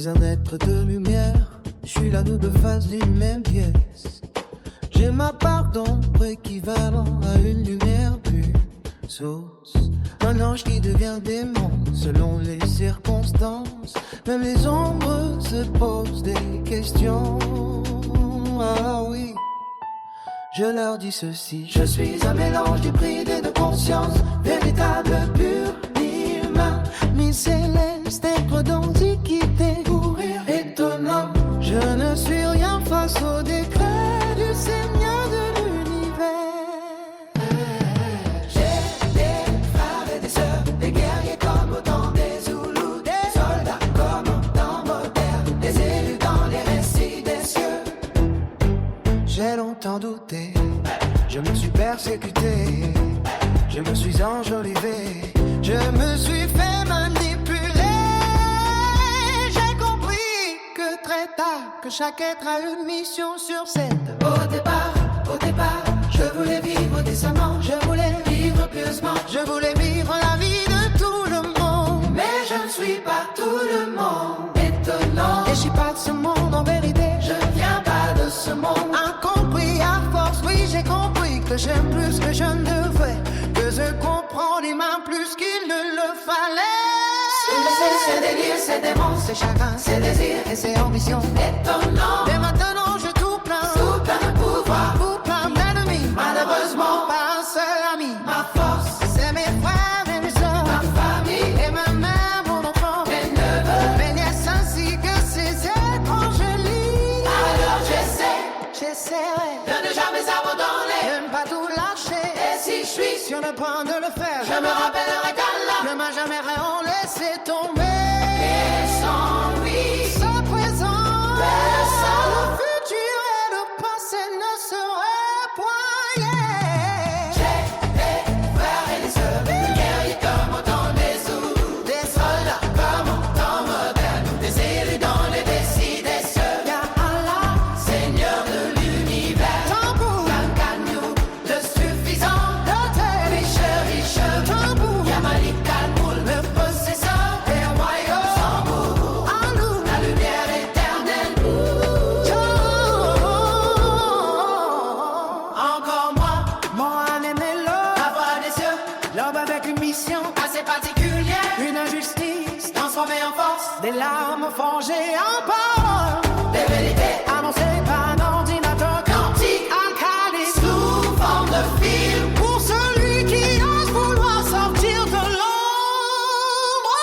suis un être de lumière, je suis la double face d'une même pièce. J'ai ma part d'ombre équivalent à une lumière plus source. Un ange qui devient démon selon les circonstances. Même les ombres se posent des questions. Ah oui, je leur dis ceci. Je suis un mélange d'hybride et de conscience, véritable pur, mi-humain, mi-céleste, être d'antiquité, courir étonnant. Je ne suis rien face au décret du Seigneur de l'univers. J'ai des frères et des sœurs, des guerriers comme au temps des Zoulous, des soldats comme en temps moderne, des élus dans les récits des cieux. J'ai longtemps douté, je me suis persécuté, je me suis enjolivé, je me suis fait manipuler. J'ai compris que très tard, que chaque être a une mission sur cette terre. Au départ, je voulais vivre décemment, je voulais vivre pieusement, je voulais vivre la vie de tout le monde. Mais je ne suis pas tout le monde, étonnant. Et je suis pas de ce monde en vérité, je viens pas de ce monde. Incompris à force, oui j'ai compris que j'aime plus que je ne devrais, que je comprends l'humain plus qu'il ne le fallait. C'est délire, c'est démon, c'est chacun ses désirs et ses ambitions. Étonnant. Et maintenant je tout plein, sous plein de pouvoir, pour plein d'ennemis. Malheureusement, pas un seul ami. Ma force, c'est mes frères et mes soeurs, ma famille et ma mère, mon enfant, mes neveux, mes nièces ainsi que ces étranges lits. Alors j'essaierai de ne jamais abandonner, de ne pas tout lâcher. Et si je suis sur le point de le faire, je me rappellerai qu'Allah ne m'a jamais rien laissé tomber. Et sans lui, sa présence, le futur et le passé ne seraient point. J'ai des frères et des sœurs, des guerriers comme au temps des Zoulous, des soldats comme en temps moderne, des élus dans les récits des cieux. Y'a Allah, Seigneur de l'univers, tambour, Kankanyou, le suffisant, riche, tambour, Y'a Malik Al-Moul, le possesseur des royaumes, Sambourou, Alou, la lumière éternelle. Encore moi, Mohan et Mélo, la voix des cieux, l'homme avec une mission assez particulière, une injustice transformée en force, des larmes forgées en paroles, des vérités annoncées par un ordinateur quantique, alcaliste, sous forme de film, pour celui qui ose vouloir sortir de l'ombre.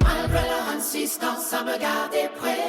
Malgré leur insistance à me garder près